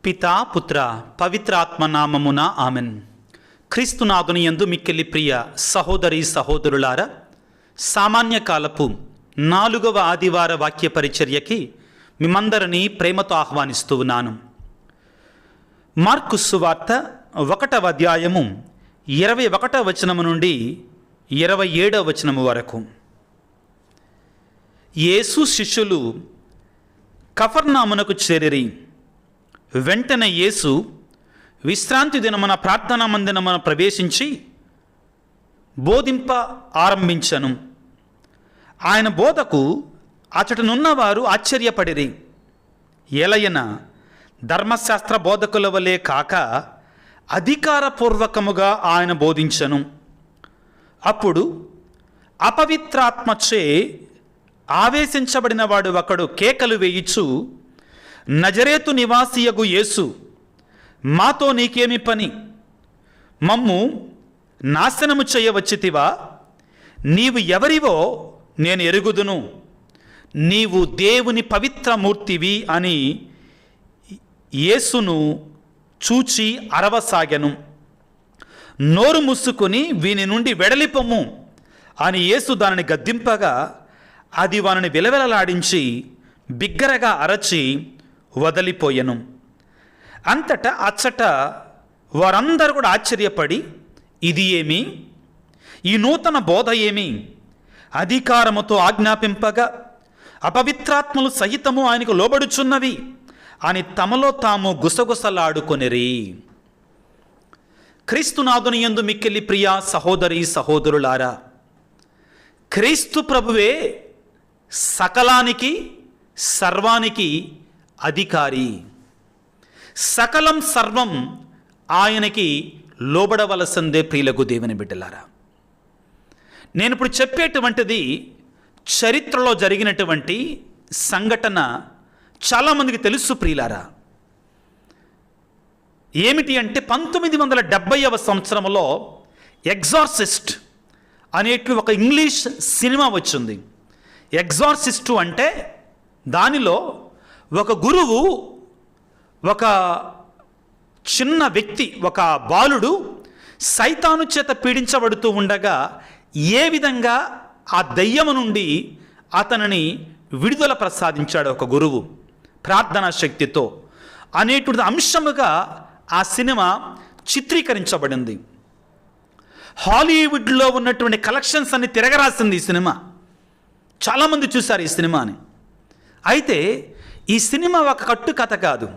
పితా పుత్ర పవిత్రాత్మ నామమున ఆమెన్. క్రీస్తునాథుని యందు మిక్కిలి ప్రియ సహోదరి సహోదరులారా, సామాన్య కాలపు 4వ ఆదివార వాక్య పరిచర్యకి మిమ్మందరినీ ప్రేమతో ఆహ్వానిస్తూ ఉన్నాను. మార్కు సువార్త 1వ అధ్యాయము 21వ వచనము నుండి 27వ వచనము వరకు. యేసు శిష్యులు కఫర్నామునకు చేరిరి. వెంటనే యేసు విశ్రాంతి దినమున ప్రార్థనా మందిరమున ప్రవేశించి బోధింప ఆరంభించను. ఆయన బోధకు అచటనున్నవారు ఆశ్చర్యపడిరి. ఏలయన ధర్మశాస్త్ర బోధకుల వలె కాక అధికారపూర్వకముగా ఆయన బోధించను. అప్పుడు అపవిత్రాత్మచే ఆవేశించబడిన వాడు ఒకడు కేకలు వేయిచు, నజరేతు నివాసియగు యేసు, మాతో నీకేమి పని? మమ్ము నాశనము చేయవచ్చితివా? నీవు ఎవరివో నేను ఎరుగుదును. నీవు దేవుని పవిత్రమూర్తివి అని యేసును చూచి అరవసాగెను. నోరు మూసుకుని వీని నుండి వెడలిపొమ్ము అని యేసు దానిని గద్దింపగా అది వానిని విలవిలలాడించి బిగ్గరగా అరచి వదిలిపోయెను. అంతటా అచ్చట వారందరూ కూడా ఆశ్చర్యపడి, ఇది ఏమి? ఈ నూతన బోధ ఏమి? అధికారముతో ఆజ్ఞాపింపగా అపవిత్రాత్మలు సహితము ఆయనకు లోబడుచున్నవి అని తమలో తాము గుసగుసలాడుకొనిరి. క్రీస్తునాథుని యందు మిక్కిలి ప్రియ సహోదరి సహోదరులారా, క్రీస్తు ప్రభువే సకలానికి సర్వానికి అధికారి. సకలం సర్వం ఆయనకి లోబడవలసిందే. ప్రియులకు దేవుని బిడ్డలారా, నేను ఇప్పుడు చెప్పేటువంటిది చరిత్రలో జరిగినటువంటి సంఘటన. చాలామందికి తెలుసు ప్రియులారా. ఏమిటి అంటే 1970వ సంవత్సరంలో ఎగ్జార్సిస్ట్ అనేటువంటి ఒక ఇంగ్లీష్ సినిమా వచ్చింది. ఎగ్జార్సిస్టు అంటే దానిలో ఒక గురువు, ఒక చిన్న వ్యక్తి, ఒక బాలుడు సైతాను చేత పీడించబడుతూ ఉండగా ఏ విధంగా ఆ దయ్యము నుండి అతనిని విడుదల ప్రసాదించాడు ఒక గురువు ప్రార్థనా శక్తితో అనేటువంటి అంశముగా ఆ సినిమా చిత్రీకరించబడింది. హాలీవుడ్లో ఉన్నటువంటి కలెక్షన్స్ అన్ని తిరగరాసింది ఈ సినిమా. చాలామంది చూశారు ఈ సినిమాని. అయితే ఈ సినిమా ఒక కట్టుకథ కాదు.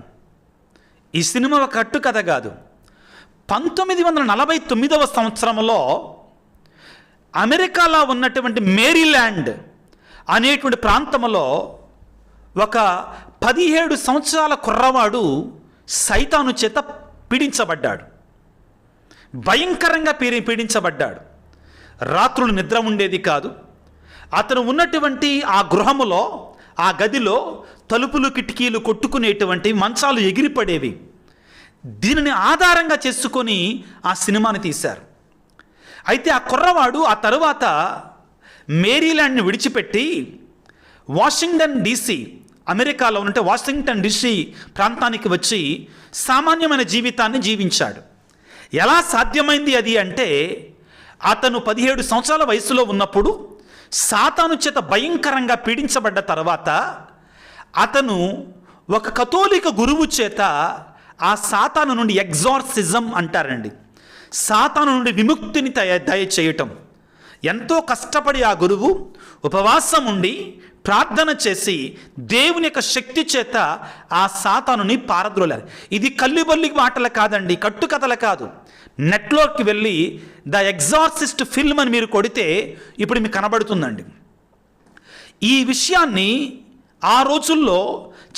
ఈ సినిమా ఒక కట్టుకథ కాదు. 1949వ సంవత్సరంలో అమెరికాలో ఉన్నటువంటి మేరీల్యాండ్ అనేటువంటి ప్రాంతంలో ఒక 17 సంవత్సరాల కుర్రవాడు సైతాను చేత పీడించబడ్డాడు. భయంకరంగా పీడించబడ్డాడు. రాత్రులు నిద్ర ఉండేది కాదు. అతను ఉన్నటువంటి ఆ గృహములో, ఆ గదిలో తలుపులు కిటికీలు కొట్టుకునేటువంటి మంచాలు ఎగిరిపడేవి. దీనిని ఆధారంగా చేసుకొని ఆ సినిమాని తీశారు. అయితే ఆ కుర్రవాడు ఆ తరువాత మేరీల్యాండ్ని విడిచిపెట్టి వాషింగ్టన్ DC, అమెరికాలో ఉన్నట్టు వాషింగ్టన్ DC ప్రాంతానికి వచ్చి సామాన్యమైన జీవితాన్ని జీవించాడు. ఎలా సాధ్యమైంది అది అంటే, అతను 17 సంవత్సరాల వయసులో ఉన్నప్పుడు సాతాను చేత భయంకరంగా పీడించబడ్డ తర్వాత అతను ఒక కథోలిక గురువు చేత ఆ సాతాను నుండి ఎగ్జార్సిజం అంటారండి, సాతాను నుండి విముక్తిని దయచేయటం. ఎంతో కష్టపడి ఆ గురువు ఉపవాసం ఉండి ప్రార్థన చేసి దేవుని యొక్క శక్తి చేత ఆ సాతానుని పారద్రోలారు. ఇది కల్లిబొల్లి మాటలు కాదండి, కట్టుకథలు కాదు. నెట్లోకి వెళ్ళి ద ఎగ్జార్సిస్ట్ ఫిల్మ్ అని మీరు కొడితే ఇప్పుడు మీకు కనబడుతుందండి. ఈ విషయాన్ని ఆ రోజుల్లో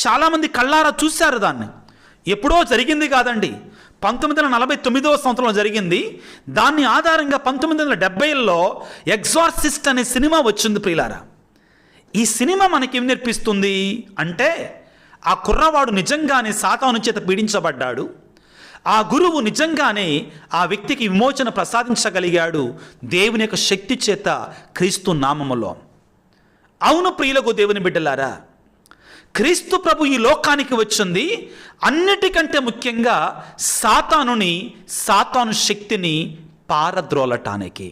చాలామంది కళ్ళారా చూశారు. దాన్ని ఎప్పుడో జరిగింది కాదండి, 1949వ సంవత్సరంలో జరిగింది. దాన్ని ఆధారంగా 1970ల్లో ఎగ్జార్సిస్ట్ అనే సినిమా వచ్చింది ప్రియులారా. ఈ సినిమా మనకేం నేర్పిస్తుంది అంటే, ఆ కుర్రవాడు నిజంగానే సాతాను చేత పీడించబడ్డాడు. ఆ గురువు నిజంగానే ఆ వ్యక్తికి విమోచన ప్రసాదించగలిగాడు దేవుని యొక్క శక్తి చేత, క్రీస్తు నామములో. అవును ప్రియులకు దేవుని బిడ్డలారా, క్రీస్తు ప్రభు ఈ లోకానికి వచ్చింది అన్నిటికంటే ముఖ్యంగా సాతాను శక్తిని పారద్రోలటానికి.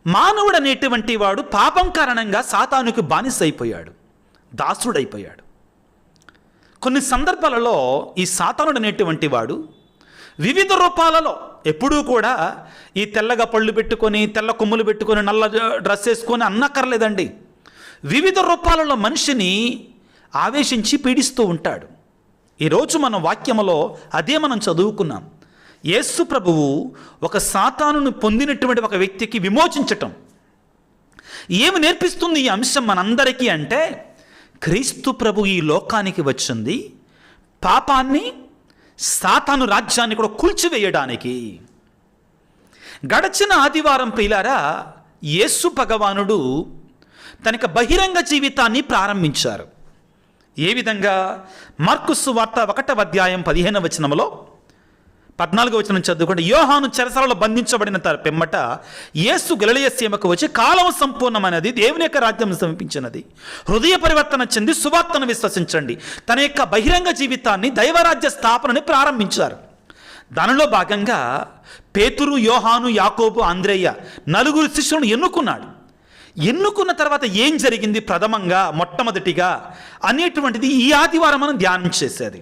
మానవుడు అనేటువంటి వాడు పాపం కారణంగా సాతానుకు బానిసైపోయాడు, దాసుడైపోయాడు. కొన్ని సందర్భాలలో ఈ సాతానుడు అనేటువంటి వాడు వివిధ రూపాలలో ఎప్పుడూ కూడా ఈ తెల్లగా పళ్ళు పెట్టుకొని, తెల్ల కొమ్ములు పెట్టుకొని, నల్ల డ్రెస్ వేసుకొని అన్నక్కర్లేదండి. వివిధ రూపాలలో మనిషిని ఆవేశించి పీడిస్తూ ఉంటాడు. ఈరోజు మన వాక్యములో అదే మనం చదువుకున్నాం. యేసు ప్రభువు ఒక సాతానును పొందినటువంటి ఒక వ్యక్తికి విమోచించటం. ఏమి నేర్పిస్తుంది ఈ అంశం మనందరికీ అంటే, క్రీస్తు ప్రభు ఈ లోకానికి వచ్చింది పాపాన్ని, సాతాను రాజ్యాన్ని కూడా కూల్చివేయడానికి. గడచిన ఆదివారం ప్రియులారా, యేసు భగవానుడు తనకి బహిరంగ జీవితాన్ని ప్రారంభించారు. ఏ విధంగా? మార్కు సువార్త 1వ అధ్యాయం 15వ వచనంలో 14వ వచనం చదువుకుంటే, యోహాను చెరసాలలో బంధించబడిన పిమ్మట యేసు గలిలయ సీమకు వచ్చి, కాలం సంపూర్ణమైనది, దేవుని యొక్క రాజ్యం సమీపించినది, హృదయ పరివర్తన చెంది సువార్తను విశ్వసించండి. తన యొక్క బహిరంగ జీవితాన్ని, దైవరాజ్య స్థాపనని ప్రారంభించారు. దానిలో భాగంగా పేతురు, యోహాను, యాకోబు, ఆంద్రేయ 4 శిష్యులను ఎన్నుకున్నాడు. ఎన్నుకున్న తర్వాత ఏం జరిగింది ప్రథమంగా, మొట్టమొదటిగా అనేటువంటిది ఈ ఆదివారం మనం ధ్యానం చేసేది.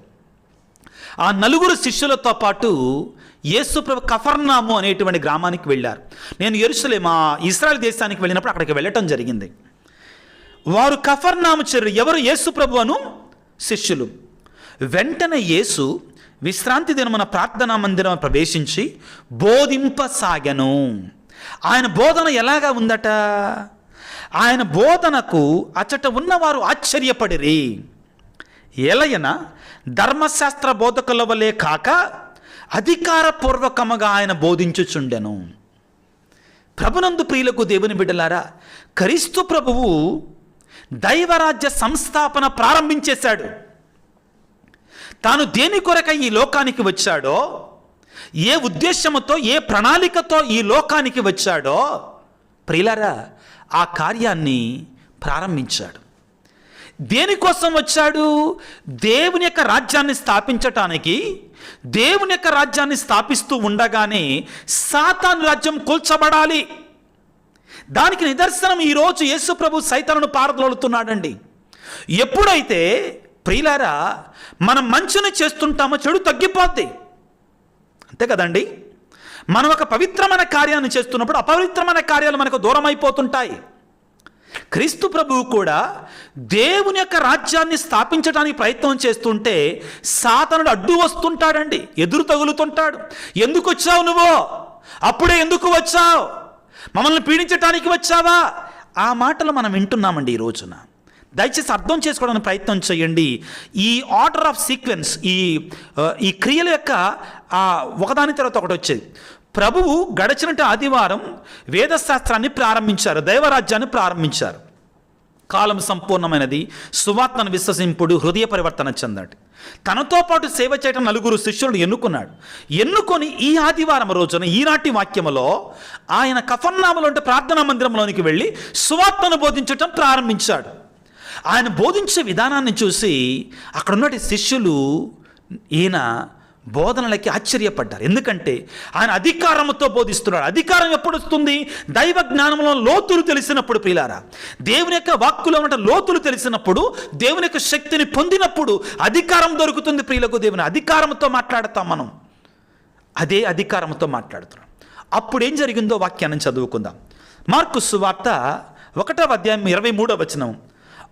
ఆ 4 శిష్యులతో పాటు యేసు ప్రభు కఫర్నాము అనేటువంటి గ్రామానికి వెళ్ళారు. నేను యెరూషలేము, ఇశ్రాయేల్ దేశానికి వెళ్ళినప్పుడు అక్కడికి వెళ్ళటం జరిగింది. వారు కఫర్నాము చేరు. ఎవరు? యేసు ప్రభు అను శిష్యులు. వెంటనే యేసు విశ్రాంతి దినమున ప్రార్థనా మందిరం ప్రవేశించి బోధింపసాగెను. ఆయన బోధన ఎలాగా ఉందట? ఆయన బోధనకు అచ్చట ఉన్నవారు ఆశ్చర్యపడిరి. ఎలయన ధర్మశాస్త్ర బోధకుల వలె కాక అధికారపూర్వకముగా ఆయన బోధించుచుండెను. ప్రభునందు ప్రియులకు దేవుని బిడ్డలారా, క్రీస్తు ప్రభువు దైవరాజ్య సంస్థాపన ప్రారంభించేశాడు. తాను దేని కొరకై ఈ లోకానికి వచ్చాడో, ఏ ఉద్దేశముతో, ఏ ప్రణాళికతో ఈ లోకానికి వచ్చాడో ప్రియులారా, ఆ కార్యాన్ని ప్రారంభించాడు. దేనికోసం వచ్చాడు? దేవుని యొక్క రాజ్యాన్ని స్థాపించటానికి. దేవుని యొక్క రాజ్యాన్ని స్థాపిస్తూ ఉండగానే సాతాను రాజ్యం కూల్చబడాలి. దానికి నిదర్శనం ఈరోజు యేసు ప్రభు సైతానును పారదోలుతున్నాడండి. ఎప్పుడైతే ప్రియులారా మనం మంచిని చేస్తుంటామో చెడు తగ్గిపోద్ది, అంతే కదండి. మనం ఒక పవిత్రమైన కార్యాన్ని చేస్తున్నప్పుడు అపవిత్రమైన కార్యాలు మనకు దూరం అయిపోతుంటాయి. క్రీస్తు ప్రభువు కూడా దేవుని యొక్క రాజ్యాన్ని స్థాపించడానికి ప్రయత్నం చేస్తుంటే సాతానుడు అడ్డు వస్తుంటాడండి, ఎదురు తగులుతుంటాడు. ఎందుకు వచ్చావు నువ్వు? అప్పుడే ఎందుకు వచ్చావు? మమ్మల్ని పీడించడానికి వచ్చావా? ఆ మాటలు మనం వింటున్నామండి ఈ రోజున. దయచేసి అర్థం చేసుకోవడానికి ప్రయత్నం చేయండి. ఈ ఆర్డర్ ఆఫ్ సీక్వెన్స్, ఈ క్రియల యొక్క ఒకదాని తర్వాత ఒకటి వచ్చేది. ప్రభువు గడిచినట్టు ఆదివారం వేదశాస్త్రాన్ని ప్రారంభించారు, దైవరాజ్యాన్ని ప్రారంభించారు. కాలం సంపూర్ణమైనది, సువార్తను విశ్వసింపుడు, హృదయ పరివర్తన చెందండి. తనతో పాటు సేవ చేయడం 4 శిష్యులను ఎన్నుకున్నాడు. ఎన్నుకొని ఈ ఆదివారం రోజున ఈనాటి వాక్యములో ఆయన కఫర్నాములో ఉంటే ప్రార్థనా మందిరంలోనికి వెళ్ళి సువార్తను బోధించటం ప్రారంభించాడు. ఆయన బోధించే విధానాన్ని చూసి అక్కడ ఉన్నటి శిష్యులు ఈయన బోధనలకి ఆశ్చర్యపడ్డారు. ఎందుకంటే ఆయన అధికారంతో బోధిస్తున్నాడు. అధికారం ఎప్పుడు వస్తుంది? దైవ జ్ఞానంలో లోతులు తెలిసినప్పుడు ప్రియులారా, దేవుని యొక్క వాక్కులో ఉన్న లోతులు తెలిసినప్పుడు, దేవుని యొక్క శక్తిని పొందినప్పుడు అధికారం దొరుకుతుంది. ప్రియులకు దేవుని అధికారంతో మాట్లాడతాం మనం. అదే అధికారంతో మాట్లాడుతున్నాం. అప్పుడు ఏం జరిగిందో వాక్యాన్ని చదువుకుందాం. మార్కు సువార్త 1వ అధ్యాయం 23వ వచనం.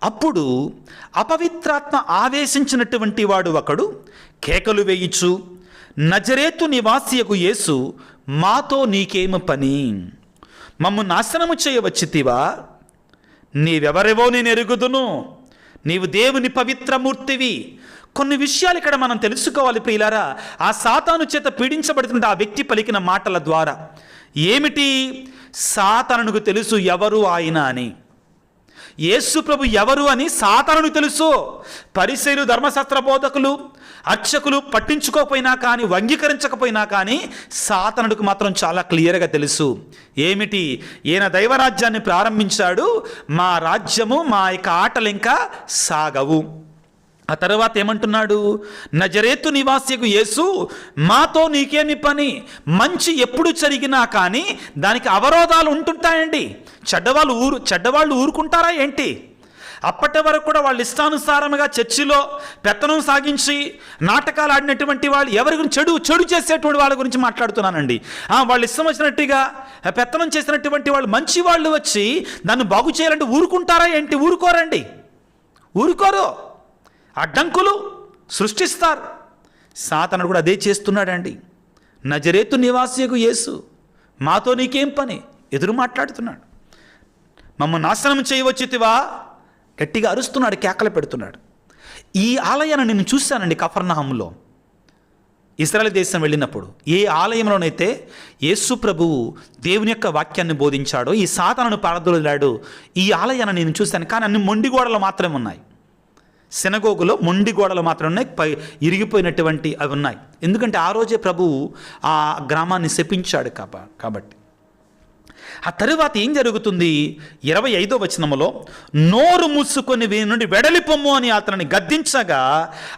అప్పుడు అపవిత్రాత్మ ఆవేశించినటువంటి వాడు ఒకడు కేకలు వేయిచు, నజరేతు నివాసియకు యేసు, మాతో నీకేమి పని? మమ్ము నాశనము చేయవచ్చితివా? నీవెవరెవో నేను ఎరుగుదును, నీవు దేవుని పవిత్రమూర్తివి. కొన్ని విషయాలు ఇక్కడ మనం తెలుసుకోవాలి ప్రియులారా. ఆ సాతాను చేత పీడించబడుతున్న ఆ వ్యక్తి పలికిన మాటల ద్వారా ఏమిటి? సాతానుకు తెలుసు ఎవరు ఆయన అని. యేసు ప్రభు ఎవరు అని సాతానుకు తెలుసు. పరిసయ్యులు, ధర్మశాస్త్ర బోధకులు, అర్చకులు పట్టించుకోకపోయినా కానీ, అంగీకరించకపోయినా కానీ సాతానుడికి మాత్రం చాలా క్లియర్గా తెలుసు. ఏమిటి? ఈయన దైవరాజ్యాన్ని ప్రారంభించాడు, మా రాజ్యము, మా యొక్క ఆటలు ఇంకా సాగవు. ఆ తర్వాత ఏమంటున్నాడు? నజరేతు నివాసియకు యేసు, మాతో నీకేమి పని? మంచి ఎప్పుడు జరిగినా కానీ దానికి అవరోధాలు ఉంటుంటాయండి. చెడ్డవాళ్ళు ఊరుకుంటారా ఏంటి? అప్పటి వరకు కూడా వాళ్ళ ఇష్టానుసారముగా చర్చిలో పెత్తనం సాగించి నాటకాలు ఆడినటువంటి వాళ్ళు, ఎవరి గురించి చెడు చేసేటువంటి వాళ్ళ గురించి మాట్లాడుతున్నానండి. వాళ్ళు ఇష్టం వచ్చినట్టుగా పెత్తనం చేసినటువంటి వాళ్ళు, మంచి వాళ్ళు వచ్చి దాన్ని బాగు చేయాలంటే ఊరుకుంటారా ఏంటి? ఊరుకోరు. అడ్డంకులు సృష్టిస్తారు. సాతానుడు కూడా అదే చేస్తున్నాడండి. నజరేతు నివాసియకు యేసు, మాతో నీకేం పని? ఎదురు మాట్లాడుతున్నాడు. మమ్మల్ని నాశనం చేయవచ్చితివా? గట్టిగా అరుస్తున్నాడు, కేకలు పెడుతున్నాడు. ఈ ఆలయాన్ని నేను చూశానండి కఫర్నహంలో. ఇశ్రాయేలు దేశం వెళ్ళినప్పుడు ఏ ఆలయంలోనైతే యేసు ప్రభువు దేవుని యొక్క వాక్యాన్ని బోధించాడో, ఈ సాతానును పారదోలాడో, ఈ ఆలయాన్ని నేను చూశాను. కానీ అన్ని మొండి గోడలు మాత్రమే ఉన్నాయి. సినగోగులో మొండి గోడలు మాత్రం ఉన్నాయి, ఇరిగిపోయినటువంటి అవి ఉన్నాయి. ఎందుకంటే ఆ రోజే ప్రభువు ఆ గ్రామాన్ని శపించాడు కాబట్టి. ఆ తరువాత ఏం జరుగుతుంది? 25వ వచనములో, నోరు మూసుకొని వీని నుండి వెడలిపొమ్ము అని అతనిని గద్దించగా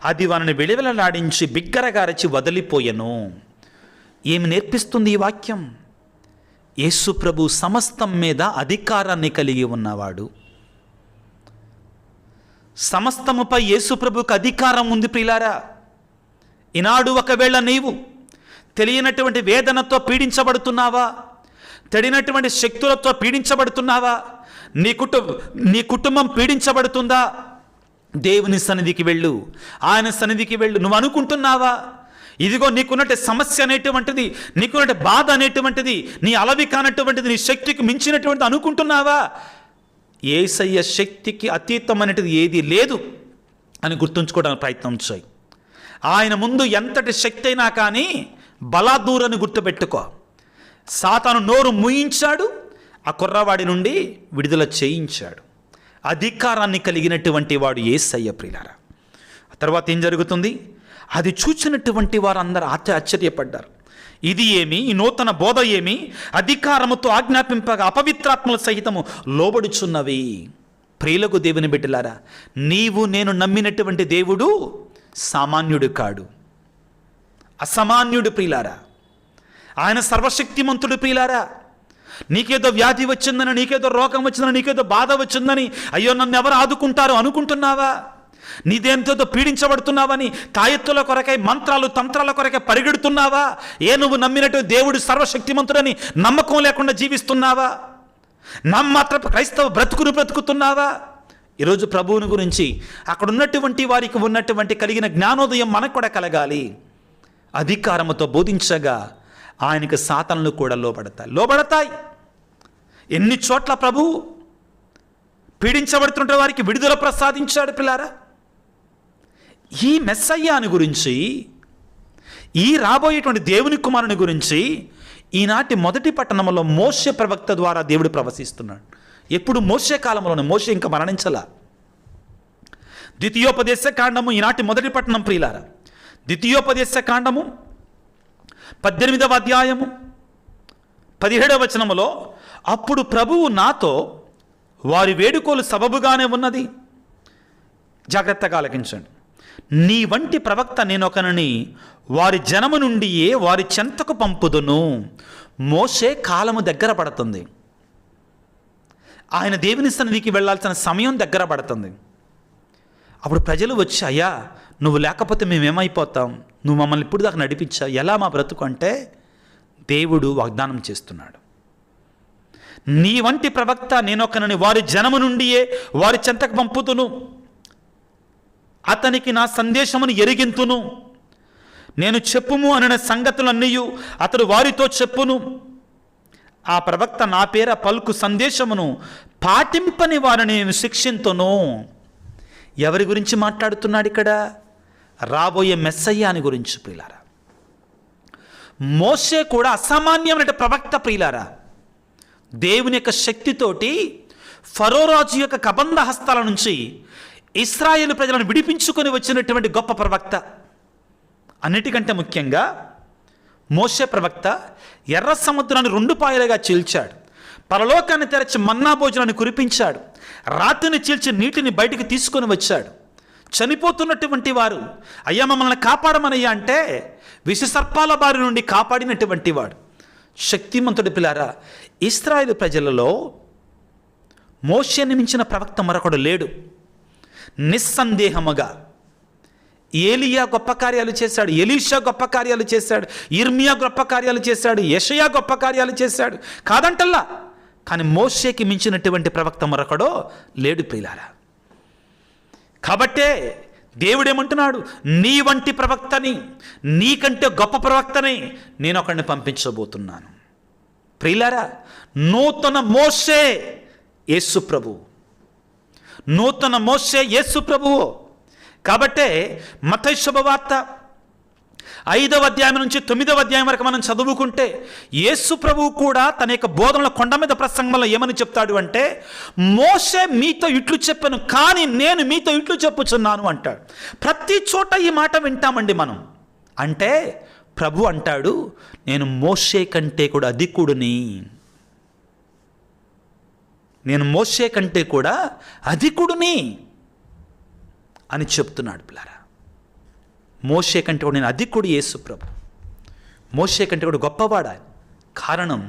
అది వారిని విలవిలలాడించి బిగ్గరగారచి వదిలిపోయెను. ఏమి నేర్పిస్తుంది ఈ వాక్యం? యేసు ప్రభు సమస్తం మీద అధికారాన్ని కలిగి ఉన్నవాడు. సమస్తముపై యేసు ప్రభుకు అధికారం ఉంది ప్రియులారా. ఈనాడు ఒకవేళ నీవు తెలియనటువంటి వేదనతో పీడించబడుతున్నావా? తెలియనటువంటి శక్తులతో పీడించబడుతున్నావా? నీ కుటుంబం పీడించబడుతుందా? దేవుని సన్నిధికి వెళ్ళు, ఆయన సన్నిధికి వెళ్ళు. నువ్వు అనుకుంటున్నావా ఇదిగో నీకున్నట్టు సమస్య అనేటువంటిది, నీకున్నట్టు బాధ అనేటువంటిది, నీ అలవి కానటువంటిది, నీ శక్తికి మించినటువంటిది అనుకుంటున్నావా? యేసయ్య శక్తికి అతీతమైనది ఏది లేదు అని గుర్తుంచుకోవడానికి ప్రయత్నం చేయి. ఆయన ముందు ఎంతటి శక్తి అయినా కానీ బలాదూరని గుర్తుపెట్టుకో. సాతాను నోరు మూయించాడు, ఆ కుర్రవాడి నుండి విడుదల చేయించాడు. అధికారాన్ని కలిగినటువంటి వాడు యేసయ్య ప్రియులారా. ఆ తర్వాత ఏం జరుగుతుంది? అది చూచినటువంటి వారు అందరూ ఆశ్చర్యపడ్డారు. ఇది ఏమి? ఈ నూతన బోధ ఏమి? అధికారముతో ఆజ్ఞాపింపగా అపవిత్రాత్మల సహితము లోబడుచున్నవి. ప్రియులకు దేవుని బిడ్డలారా, నీవు నేను నమ్మినటువంటి దేవుడు సామాన్యుడు కాడు, అసామాన్యుడు ప్రియులారా. ఆయన సర్వశక్తిమంతుడు ప్రియులారా. నీకేదో వ్యాధి వచ్చిందని, నీకేదో రోగం వచ్చిందని, నీకేదో బాధ వచ్చిందని, అయ్యో నన్ను ఎవరు ఆదుకుంటారో అనుకుంటున్నావా? నీదేంతో పీడించబడుతున్నావని తాయెత్తుల కొరకై, మంత్రాలు తంత్రాల కొరకై పరిగెడుతున్నావా? నువ్వు నమ్మినట్టు దేవుడు సర్వశక్తిమంతుడని నమ్మకం లేకుండా జీవిస్తున్నావా? మాత్రం క్రైస్తవ బ్రతుకుతున్నావా? ఈరోజు ప్రభువుని గురించి అక్కడ ఉన్నటువంటి వారికి ఉన్నటువంటి కలిగిన జ్ఞానోదయం మనకు కూడా కలగాలి. అధికారముతో బోధించగా ఆయనకు సాతానులు కూడా లోబడతాయి. ఎన్ని చోట్ల ప్రభు పీడించబడుతుంటే వారికి విడుదల ప్రసాదించాడు పిల్లారా. ఈ మెస్సయ్యాని గురించి, ఈ రాబోయేటువంటి దేవుని కుమారుని గురించి ఈనాటి మొదటి పట్టణంలో మోషే ప్రవక్త ద్వారా దేవుడు ప్రవశిస్తున్నాడు. ఎప్పుడు? మోషే కాలంలోనే. మోషే ఇంకా మరణించలా. ద్వితీయోపదేశ కాండము ఈనాటి మొదటి పట్టణం ప్రియులారా. ద్వితీయోపదేశ కాండము 18వ అధ్యాయము 17వ వచనములో, అప్పుడు ప్రభువు నాతో, వారి వేడుకోలు సబబుగానే ఉన్నది, జాగ్రత్తగా ఆలకించండి. నీ వంటి ప్రవక్త నేనొకనని వారి జనము నుండియే వారి చెంతకు పంపుదును. మోషే కాలము దగ్గర పడుతుంది. ఆయన దేవుని సన్నిధికి వెళ్ళాల్సిన సమయం దగ్గర పడుతుంది. అప్పుడు ప్రజలు వచ్చి, అయ్యా నువ్వు లేకపోతే మేమేమైపోతాం, నువ్వు మమ్మల్ని ఇప్పుడు దాకా నడిపించా, ఎలా మా బ్రతుకు అంటే దేవుడు వాగ్దానం చేస్తున్నాడు. నీ వంటి ప్రవక్త నేనొకనని వారి జనము నుండియే వారి చెంతకు పంపుతును, అతనికి నా సందేశమును ఎరిగింతును, నేను చెప్పుము అనిన సంగతులన్నీయు అతడు వారితో చెప్పును. ఆ ప్రవక్త నా పేర పలుకు సందేశమును పాటింపని వారిని నేను శిక్షింతును. ఎవరి గురించి మాట్లాడుతున్నాడు ఇక్కడ? రాబోయే మెస్సయ్యాని గురించి ప్రియులారా. మోషే కూడా అసామాన్యమైన ప్రవక్త ప్రియులారా. దేవుని యొక్క శక్తితోటి ఫరో రాజు యొక్క కబంధ హస్తాల నుంచి ఇశ్రాయేలు ప్రజలను విడిపించుకొని వచ్చినటువంటి గొప్ప ప్రవక్త. అన్నిటికంటే ముఖ్యంగా మోషే ప్రవక్త ఎర్ర సముద్రాన్ని 2 పాయలుగా చీల్చాడు, పరలోకాన్ని తెరచి మన్నా భోజనాన్ని కురిపించాడు, రాతిని చీల్చి నీటిని బయటికి తీసుకొని వచ్చాడు. చనిపోతున్నటువంటి వారు అయ్యా మమ్మల్ని కాపాడమనయ్యా అంటే విషసర్పాల బారి నుండి కాపాడినటువంటి వాడు. శక్తిమంతుడి పిల్లారా, ఇశ్రాయేలు ప్రజలలో మోషేని మించిన ప్రవక్త మరొకడు లేడు. నిస్సందేహముగా ఏలియా గొప్ప కార్యాలు చేశాడు, ఎలీషా గొప్ప కార్యాలు చేశాడు, ఇర్మియా గొప్ప కార్యాలు చేశాడు, యెషయా గొప్ప కార్యాలు చేశాడు, కాదంటల్లా. కానీ మోషేకి మించినటువంటి ప్రవక్త మరొకడో లేడు ప్రియులారా. కాబట్టే దేవుడేమంటున్నాడు, నీ వంటి ప్రవక్తని, నీకంటే గొప్ప ప్రవక్తని నేను ఒకరిని పంపించబోతున్నాను. ప్రియులారా, నూతన మోషే యేసు ప్రభు, నూతన మోషే యేసు ప్రభువు. కాబట్టే మత్తయి శుభవార్త 5వ అధ్యాయం నుంచి 9వ అధ్యాయం వరకు మనం చదువుకుంటే యేసు ప్రభువు కూడా తన యొక్క బోధనల కొండ మీద ప్రసంగంలో ఏమని చెప్తాడు అంటే, మోషే మీతో ఇట్లు చెప్పాను కానీ నేను మీతో ఇట్లు చెప్పుచున్నాను అంటాడు. ప్రతి చోట ఈ మాట వింటామండి మనం. అంటే ప్రభు అంటాడు, నేను మోషే కంటే కూడా అధికుడిని, నేను మోషే కంటే కూడా అధికుడిని అని చెప్తున్నాడు పిల్లారా. మోషే కంటే కూడా నేను అధికుడు యేసు ప్రభు, మోషే కంటే కూడా గొప్పవాడు ఆయన. కారణం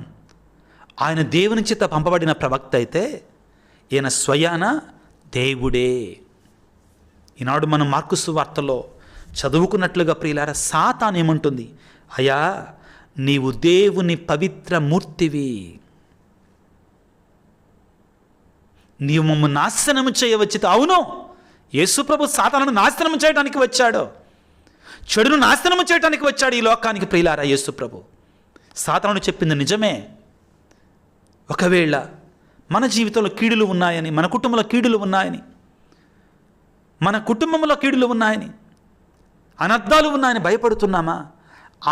ఆయన దేవుని చేత పంపబడిన ప్రవక్త అయితే ఈయన స్వయాన దేవుడే. ఈనాడు మనం మార్కు సువార్తలో చదువుకున్నట్లుగా ప్రియులారా, సాతాను ఏమంటుంది, అయ్యా నీవు దేవుని పవిత్ర మూర్తివి, నీవు మమ్మల్ని నాశనము చేయవచ్చితే. అవును, యేసుప్రభు సాతానును నాశనం చేయడానికి వచ్చాడు, చెడును నాశనము చేయడానికి వచ్చాడు ఈ లోకానికి ప్రియులారా. యేసుప్రభు సాతాను చెప్పింది నిజమే. ఒకవేళ మన జీవితంలో కీడులు ఉన్నాయని, మన కుటుంబంలో కీడులు ఉన్నాయని, మన కుటుంబంలో కీడులు ఉన్నాయని, అనర్థాలు ఉన్నాయని భయపడుతున్నామా?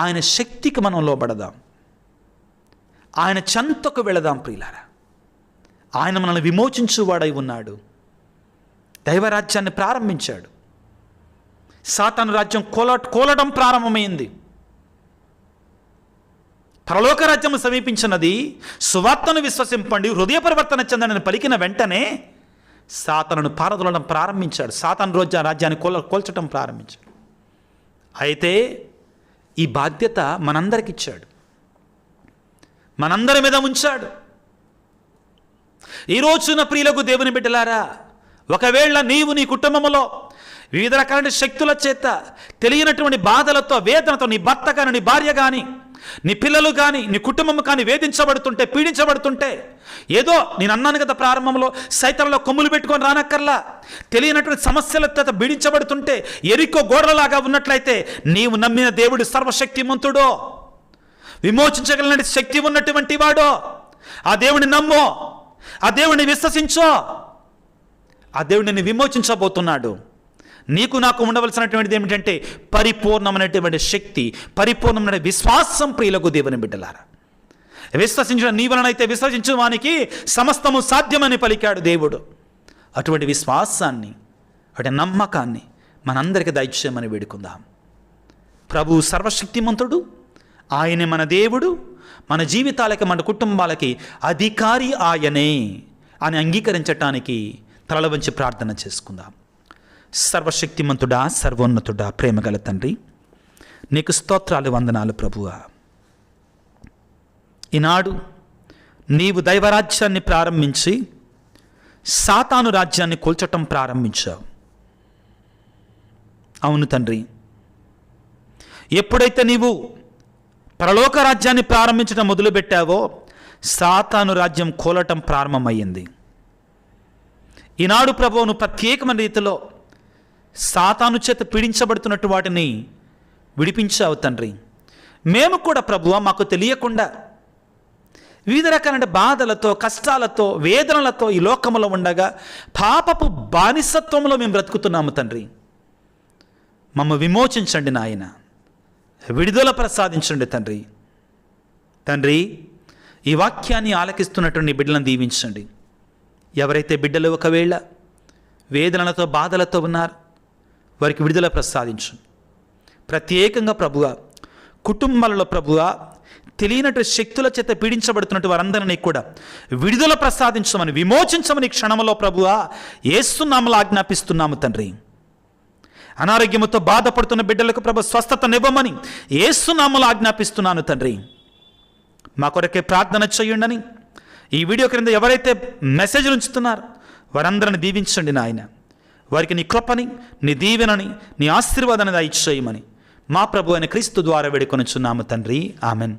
ఆయన శక్తికి మనం లోబడదాం, ఆయన చెంతకు వెళదాం ప్రియులారా. ఆయన మనల్ని విమోచించువాడై ఉన్నాడు. దైవరాజ్యాన్ని ప్రారంభించాడు. సాతాను రాజ్యం కోలడం ప్రారంభమైంది. పరలోక రాజ్యం సమీపించినది, సువార్తను విశ్వసింపండి, హృదయ పరివర్తన చెందని పలికిన వెంటనే సాతానును పారదోలడం ప్రారంభించాడు. సాతాను రాజ్యాన్ని కోల్చడం ప్రారంభించాడు. అయితే ఈ బాధ్యత మనందరికి ఇచ్చాడు, మనందరి మీద ఉంచాడు. ఈ రోజున ప్రియులకు దేవుని బిడ్డలారా, ఒకవేళ నీవు నీ కుటుంబంలో వివిధ రకాల శక్తుల చేత తెలియనటువంటి బాధలతో, వేదనతో నీ భర్త కానీ, నీ భార్య కానీ, నీ పిల్లలు కానీ, నీ కుటుంబం కానీ వేధించబడుతుంటే, పీడించబడుతుంటే, ఏదో నేను అన్నాను కదా ప్రారంభంలో, సైతంలో కొమ్ములు పెట్టుకొని రానక్కర్లా, తెలియనటువంటి సమస్యల చేత పీడించబడుతుంటే, ఎరికో గోడలలాగా ఉన్నట్లయితే నీవు నమ్మిన దేవుడు సర్వశక్తిమంతుడో, విమోచించగలిగిన శక్తి ఉన్నటువంటి వాడో, ఆ దేవుని నమ్మో, ఆ దేవుని విశ్వసించో, ఆ దేవుడిని విమోచించబోతున్నాడు. నీకు నాకు ఉండవలసినటువంటిది ఏమిటంటే పరిపూర్ణమైనటువంటి శక్తి, పరిపూర్ణమైన విశ్వాసం ప్రియులకు దేవుని బిడ్డలారా. విశ్వసించిన నీ వలనైతే విశ్వసించు వానికి సమస్తము సాధ్యమని పలికాడు దేవుడు. అటువంటి విశ్వాసాన్ని, అటు నమ్మకాన్ని మనందరికీ దయచేయమని వేడుకుందాం. ప్రభు సర్వశక్తిమంతుడు, ఆయనే మన దేవుడు, మన జీవితాలకి, మన కుటుంబాలకి అధికారి ఆయనే అని అంగీకరించటానికి తలల వంచి ప్రార్థన చేసుకుందాం. సర్వశక్తిమంతుడా, సర్వోన్నతుడా, ప్రేమగల తండ్రి, నీకు స్తోత్రాలు, వందనాలు ప్రభువా. ఈనాడు నీవు దైవరాజ్యాన్ని ప్రారంభించి సాతాను రాజ్యాన్ని కూల్చటం ప్రారంభించావు. అవును తండ్రి, ఎప్పుడైతే నీవు పరలోక రాజ్యాన్ని ప్రారంభించడం మొదలుపెట్టావో సాతాను రాజ్యం కూలటం ప్రారంభమయ్యింది. ఈనాడు ప్రభువును ప్రత్యేకమైన రీతిలో సాతాను చేత పీడించబడుతున్నట్టు వాటిని విడిపించావు తండ్రి. మేము కూడా ప్రభువా మాకు తెలియకుండా వివిధ రకాలైన బాధలతో, కష్టాలతో, వేదనలతో ఈ లోకములో ఉండగా పాపపు బానిసత్వంలో మేము బ్రతుకుతున్నాము తండ్రి. మమ్మ విమోచించండి నాయన, విడుదల ప్రసాదించండి తండ్రి. తండ్రి, ఈ వాక్యాన్ని ఆలకిస్తున్నటువంటి బిడ్డలను దీవించండి. ఎవరైతే బిడ్డలు ఒకవేళ వేదనలతో, బాధలతో ఉన్నారు వారికి విడుదల ప్రసాదించు. ప్రత్యేకంగా ప్రభువా కుటుంబాలలో ప్రభువా తెలియనట్టు శక్తుల చేత పీడించబడుతున్నట్టు వారందరినీ కూడా విడుదల ప్రసాదించమని, విమోచించమని క్షణంలో ప్రభువా యేసు నామములో ఆజ్ఞాపిస్తున్నాము తండ్రి. అనారోగ్యముతో బాధపడుతున్న బిడ్డలకు ప్రభు స్వస్థతనివ్వమని యేసు నామములో ఆజ్ఞాపిస్తున్నాను తండ్రి. మా కొరకే ప్రార్థన చేయండి. ఈ వీడియో క్రింద ఎవరైతే మెసేజ్లు ఉంచుతున్నారో వారందరిని దీవించండి నాయన. వారికి నీ కృపని, నీ దీవెనని, నీ ఆశీర్వాదాన్ని దయచేయమని మా ప్రభు అయిన క్రీస్తు ద్వారా వేడుకొనుచున్నాము తండ్రి. ఆమెన్.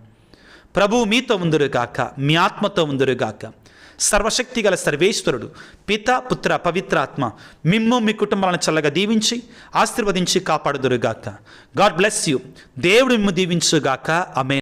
ప్రభువు మీతో ఉందురుగాక, మీ ఆత్మతో ఉందురుగాక. సర్వశక్తి గల సర్వేశ్వరుడు పిత, పుత్ర, పవిత్రాత్మ మిమ్ము మీ కుటుంబాలను చల్లగా దీవించి ఆశీర్వదించి కాపాడుదురుగాక. God bless you. దేవుడు మిమ్ము దీవించుగాక. ఆమేన్.